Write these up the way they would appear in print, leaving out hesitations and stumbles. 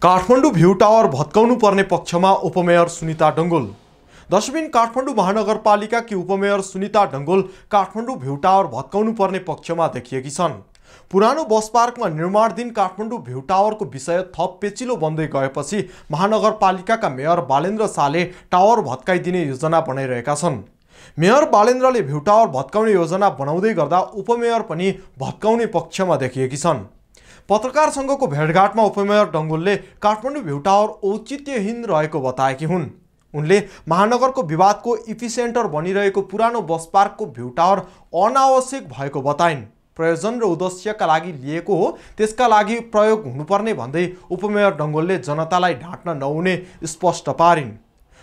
Kathmandu view tower भत्काउनु पर्ने पक्षमा उपमेयर Sunita Dangol. दशबिन Kathmandu महानगरपालिकाकी उपमेयर Sunita Dangol Kathmandu view tower भत्काउनु पर्ने पक्षमा देखिएकी छन्। पुरानो बस पार्कमा निर्माणाधीन काठमाडौँ भ्यू टावरको विषय थप पेचिलो बन्दै गएपछि महानगरपालिकाका मेयर बालेन्द्र शाहले टावर भत्काइदिने योजना बनाइरहेका छन्। मेयर बालेन्द्रले भ्यू टावर भत्काउने योजना बनाउँदै गर्दा उपमेयर पनि भत्काउने पक्षमा देखिएकी छन्। पत्रकार संघको भेटघाटमा उपमेयर डङ्गोलले काठमाडौँ भ्यू टावर औचित्यहीन रहेको बताएकी हुन्। उनले महानगरको विवादको इपिसेन्टर बनिरहेको पुरानो बस पार्कको भ्यू टावर अनावश्यक भएको बताइन्। प्रयोजन र उद्देश्यका लागि लिएको हो, त्यसका लागि प्रयोग हुनुपर्ने भन्दै उपमेयर डङ्गोलले जनतालाई ढाँट्न नहुने स्पष्ट पारिन्।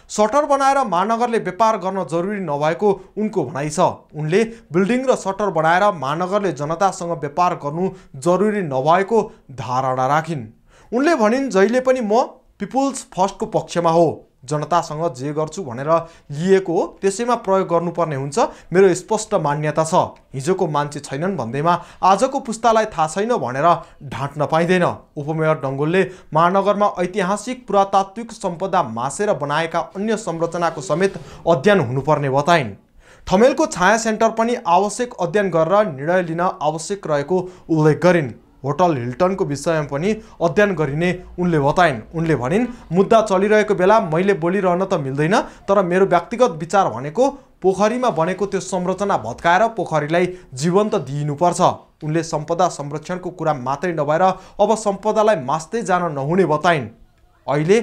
सटर बनाएर महानगरले व्यापार गर्न जरुरी नभएको उनको भनाइ छ। उनले बिल्डिङ र सटर बनाएर महानगरले जनतासँग व्यापार गर्नु जरुरी नभएको धारणा राखिन्। उनले भनिन्, जहिले पनि म पिपुल्स फर्स्टको पक्षमा हो। जनतासँग जे गर्छु भनेर लिएको हो, त्यसैमा प्रयोग गर्नुपर्ने हुन्छ, मेरो स्पष्ट मान्यता छ। हिजोको मान्छे छैनन् भन्दैमा आजको पुस्तालाई थाहा छैन भनेर ढाँट्न पाइँदैन। उपमेयर डङ्गोलले महानगरमा ऐतिहासिक पुरातात्विक सम्पदा मासेर बनाएका अन्य संरचनाको समेत अध्ययन हुनुपर्ने बताइन्। ठमेलको छाया सेन्टर पनि आवश्यक अध्ययन गरेर निर्णय लिन आवश्यक रहेको उल्लेख गरिन्। होटल हिल्टनको विषयमा पनि अध्ययन गरिने उनले बताइन्। उनले भनिन्, मुद्दा चलिरहेको बेला मैले बोलिरहन त मिल्दैन, तर मेरो व्यक्तिगत विचार भनेको पोखरीमा बनेको त्यो संरचना भत्काएर पोखरीलाई जीवन्त दिइनुपर्छ। उनले सम्पदा संरक्षणको कुरा मात्रै नभएर अब सम्पदालाई मास्दै जान नहुने बताइन्। अहिले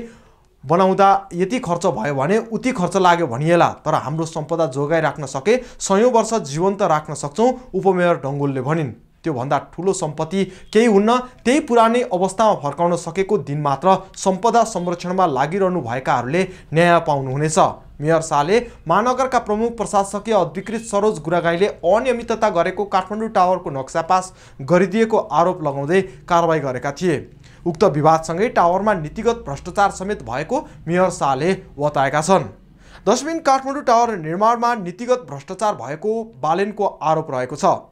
बनाउँदा यति खर्च भयो भने उति खर्च लाग्यो भनिएला, तर हाम्रो सम्पदा जोगाइराख्न सके 100 वर्ष जीवन्त राख्न सक्छौँ, उपमेयर डङ्गोलले भनिन्। त्योभन्दा ठुलो सम्पत्ति केही हुन्न, त्यही पुरानै अवस्थामा फर्काउन सकेको दिन मात्र सम्पदा संरक्षणमा लागिरहनु भएकाहरूले न्याय पाउनुहुनेछ। मेयर शाहले महानगरका प्रमुख प्रशासकीय अधिकृत सरोज गुरागाईले अनियमितता गरेको काठमाडौँ टावरको नक्सा पास गरिदिएको आरोप लगाउँदै कारबाही गरेका थिए। उक्त विवादसँगै टावरमा नीतिगत भ्रष्टाचार समेत भएको मेयर शाहले बताएका छन्। दशबिन काठमाडौँ टावर निर्माणमा नीतिगत भ्रष्टाचार भएको बालेनको आरोप रहेको छ।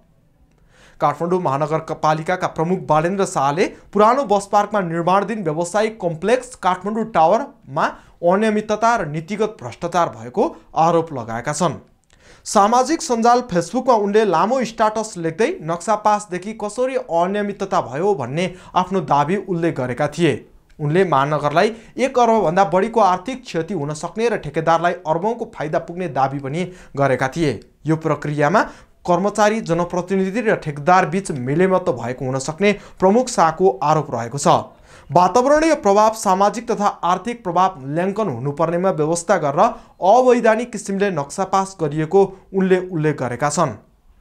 काठमाडौँ महानगरपालिकाका प्रमुख बालेन्द्र शाहले पुरानो बस पार्कमा निर्माणाधीन व्यावसायिक कम्प्लेक्स काठमाडौँ टावरमा अनियमितता र नीतिगत भ्रष्टाचार भएको आरोप लगाएका छन्। सामाजिक सञ्जाल फेसबुकमा उनले लामो स्ट्याटस लेख्दै नक्सा पासदेखि कसरी अनियमितता भयो भन्ने आफ्नो दाबी उल्लेख गरेका थिए। उनले महानगरलाई 1 अर्बभन्दा बढीको आर्थिक क्षति हुन सक्ने र ठेकेदारलाई अर्बौंको फाइदा पुग्ने दाबी पनि गरेका थिए। यो प्रक्रियामा कर्मचारी, जनप्रतिनिधि र ठेकेदार बीच मिलेमत भएको हुन सक्ने प्रमुख शाहको आरोप रहेको छ। वातावरणीय प्रभाव, सामाजिक तथा आर्थिक प्रभाव मूल्याङ्कन हुनुपर्नेमा व्यवस्था गरेर अवैधानिक किसिमले नक्सा पास गरिएको उनले उल्लेख गरेका छन्।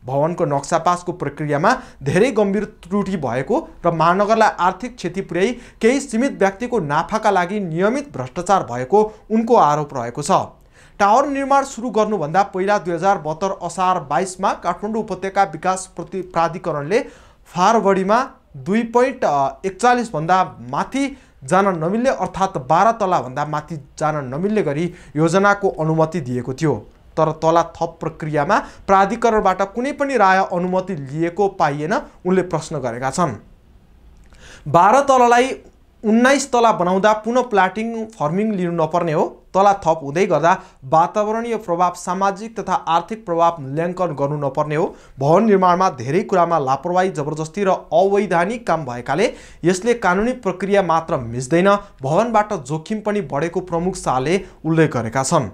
भवनको नक्सा पासको प्रक्रियामा धेरै गम्भीर त्रुटि भएको र महानगरलाई आर्थिक क्षति पुर्याई केही सीमित व्यक्तिको नाफाका लागि नियमित भ्रष्टाचार भएको उनको आरोप रहेको छ। टावर निर्माण सुरु गर्नुभन्दा पहिला 2072 असार 22 मा काठमाडौँ उपत्यका विकास प्राधिकरणले फारबडीमा 2.41 भन्दा माथि जान नमिल्ने अर्थात् 12 तलाभन्दा माथि जान नमिल्ने गरी योजनाको अनुमति दिएको थियो। तर तला थप प्रक्रियामा प्राधिकरणबाट कुनै पनि राय अनुमति लिएको पाइएन, उनले प्रश्न गरेका छन्। 12 तलालाई 19 तला बनाउँदा पुनः प्लाटिङ फर्मिङ लिनु नपर्ने हो। तला थप हुँदै गर्दा वातावरणीय प्रभाव, सामाजिक तथा आर्थिक प्रभाव मूल्याङ्कन गर्नु नपर्ने हो। भवन निर्माणमा धेरै कुरामा लापरवाही, जबरजस्ती र अवैधानिक काम भएकाले यसले कानुनी प्रक्रिया मात्र मिच्दैन, भवनबाट जोखिम पनि बढेको प्रमुख शाहले उल्लेख गरेका छन्।